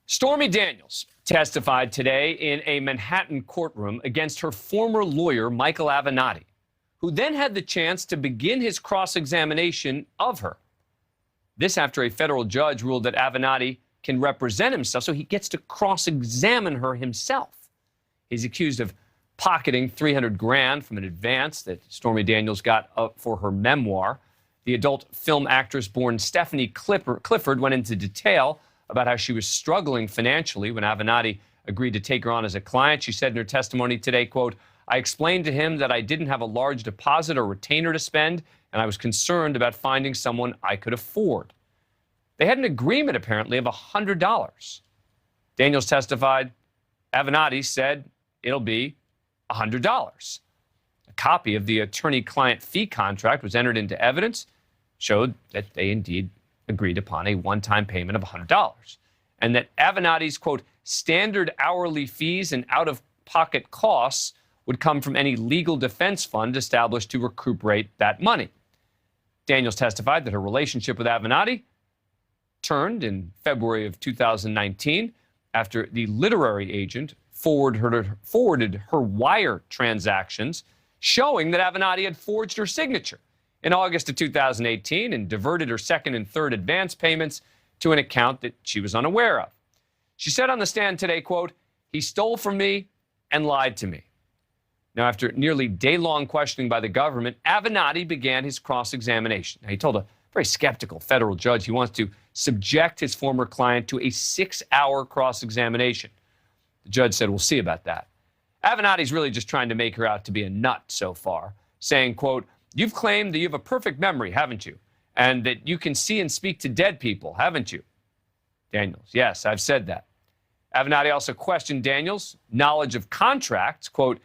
Stormy Daniels testified today in a Manhattan courtroom against her former lawyer, Michael Avenatti, who then had the chance to begin his cross-examination of her. This after a federal judge ruled that Avenatti can represent himself, so he gets to cross-examine her himself. He's accused of pocketing $300,000 from an advance that Stormy Daniels got up for her memoir. The adult film actress born Stephanie Clifford went into detail about how she was struggling financially when Avenatti agreed to take her on as a client. She said in her testimony today, quote, "I explained to him that I didn't have a large deposit or retainer to spend, and I was concerned about finding someone I could afford." They had an agreement, apparently, of $100. Daniels testified. Avenatti said it'll be $100. A copy of the attorney-client fee contract was entered into evidence, showed that they indeed agreed upon a one-time payment of $100, and that Avenatti's, quote, standard hourly fees and out-of-pocket costs would come from any legal defense fund established to recuperate that money. Daniels testified that her relationship with Avenatti turned in February of 2019 after the literary agent forwarded her wire transactions showing that Avenatti had forged her signature in August of 2018 and diverted her second and third advance payments to an account that she was unaware of. She said on the stand today, quote, "He stole from me and lied to me." Now, after nearly day-long questioning by the government, Avenatti began his cross-examination. Now, he told a very skeptical federal judge he wants to subject his former client to a 6-hour cross-examination. The judge said, "We'll see about that." Avenatti's really just trying to make her out to be a nut so far, saying, quote, "You've claimed that you have a perfect memory, haven't you? And that you can see and speak to dead people, haven't you?" Daniels, "Yes, I've said that." Avenatti also questioned Daniels' knowledge of contracts. Quote,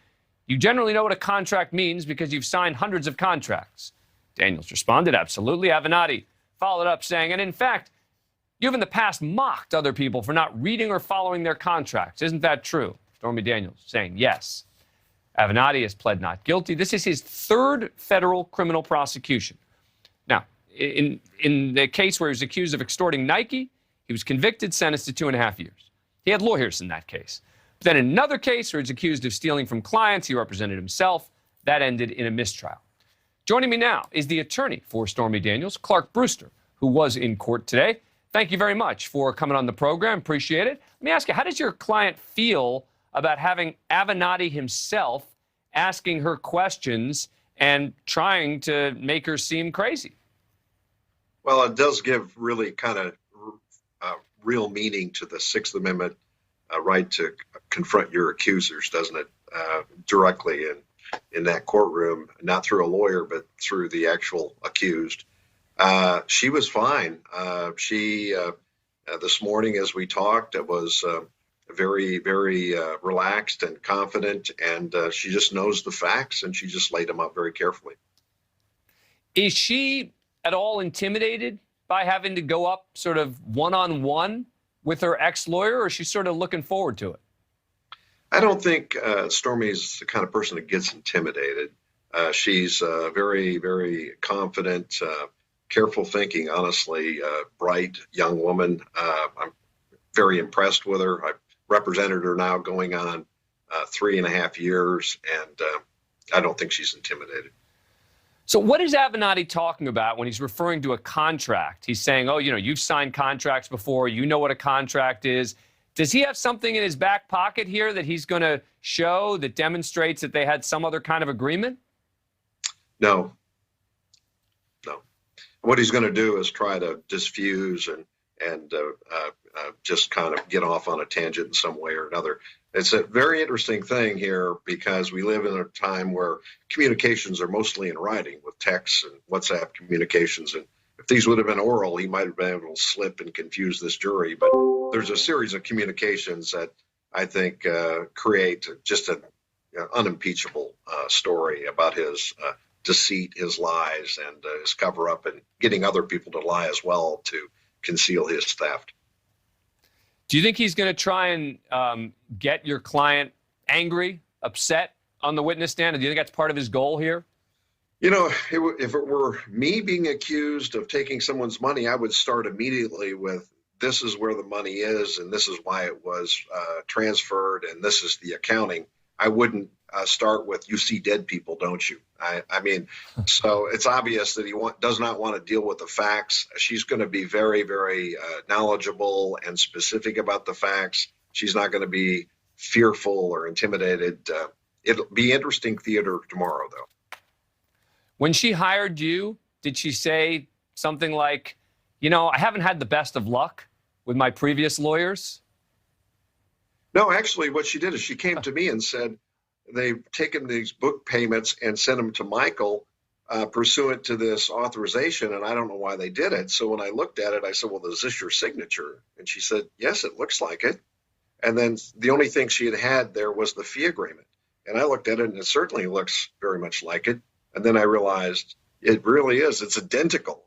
"You generally know what a contract means because you've signed hundreds of contracts." Daniels responded, "Absolutely." Avenatti followed up saying, "And in fact, you've in the past mocked other people for not reading or following their contracts. Isn't that true?" Stormy Daniels saying, "Yes." Avenatti has pled not guilty. This is his third federal criminal prosecution. Now, in the case where he was accused of extorting Nike, he was convicted, sentenced to 2.5 years. He had lawyers in that case. But then in another case where he's accused of stealing from clients, he represented himself. That ended in a mistrial. Joining me now is the attorney for Stormy Daniels, Clark Brewster, who was in court today. Thank you very much for coming on the program. Appreciate it. Let me ask you, how does your client feel about having Avenatti himself asking her questions and trying to make her seem crazy? Well, it does give really kind of real meaning to the Sixth Amendment right to confront your accusers, doesn't it? Directly in that courtroom, not through a lawyer, but through the actual accused. She was fine. She this morning, as we talked, it was very, very relaxed and confident, and she just knows the facts, and she just laid them out very carefully. Is she at all intimidated by having to go up sort of one-on-one with her ex-lawyer, or is she sort of looking forward to it? I don't think Stormy's the kind of person that gets intimidated. She's very, very confident, careful thinking, honestly, bright young woman. I'm very impressed with her. I've represented her now going on 3.5 years, and I don't think she's intimidated. So what is Avenatti talking about when he's referring to a contract? He's saying, oh, you've signed contracts before. You know what a contract is. Does he have something in his back pocket here that he's going to show that demonstrates that they had some other kind of agreement? No. What he's going to do is try to diffuse and just kind of get off on a tangent in some way or another. It's a very interesting thing here because we live in a time where communications are mostly in writing with texts and WhatsApp communications. And if these would have been oral, he might have been able to slip and confuse this jury. But there's a series of communications that I think create just an unimpeachable story about his deceit, his lies, and his cover-up, and getting other people to lie as well to conceal his theft. Do you think he's going to try and get your client angry, upset on the witness stand? Do you think that's part of his goal here? If it were me being accused of taking someone's money, I would start immediately with this is where the money is, and this is why it was transferred, and this is the accounting, I wouldn't start with, you see dead people, don't you? I mean, so it's obvious that he does not want to deal with the facts. She's going to be very, very knowledgeable and specific about the facts. She's not going to be fearful or intimidated. It'll be interesting theater tomorrow, though. When she hired you, did she say something like, you know, I haven't had the best of luck with my previous lawyers? No, actually, what she did is she came to me and said, they've taken these book payments and sent them to Michael pursuant to this authorization, and I don't know why they did it. So when I looked at it, I said, well, is this your signature? And she said, yes, it looks like it. And then the only thing she had there was the fee agreement. And I looked at it, and it certainly looks very much like it. And then I realized it really is. It's identical.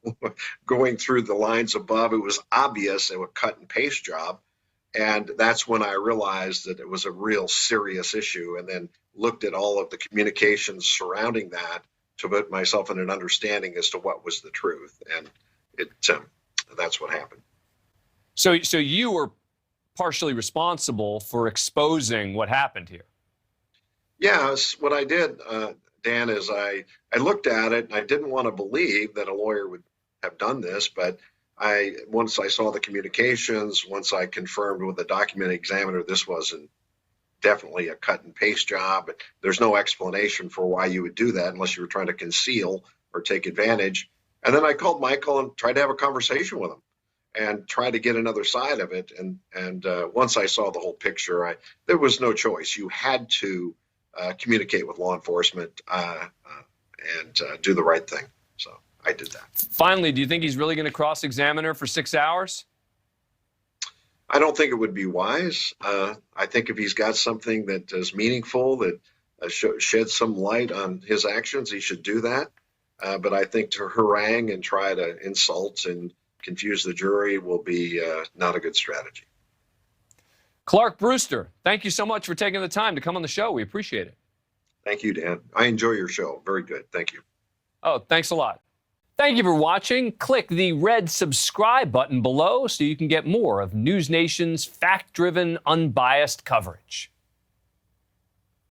Going through the lines above, it was obvious. It was a cut and paste job. And that's when I realized that it was a real serious issue, and then looked at all of the communications surrounding that to put myself in an understanding as to what was the truth. And that's what happened. So you were partially responsible for exposing what happened here. Yes, what I did, Dan, is I looked at it, and I didn't want to believe that a lawyer would have done this, but once I saw the communications, once I confirmed with the document examiner, this wasn't definitely a cut and paste job. There's no explanation for why you would do that unless you were trying to conceal or take advantage. And then I called Michael and tried to have a conversation with him and try to get another side of it. And once I saw the whole picture, there was no choice. You had to communicate with law enforcement and do the right thing. So I did that. Finally, do you think he's really going to cross-examine her for 6 hours? I don't think it would be wise. I think if he's got something that is meaningful, that sheds some light on his actions, he should do that. But I think to harangue and try to insult and confuse the jury will be not a good strategy. Clark Brewster, thank you so much for taking the time to come on the show. We appreciate it. Thank you, Dan. I enjoy your show. Very good. Thank you. Oh, thanks a lot. Thank you for watching. Click the red subscribe button below so you can get more of NewsNation's fact-driven, unbiased coverage.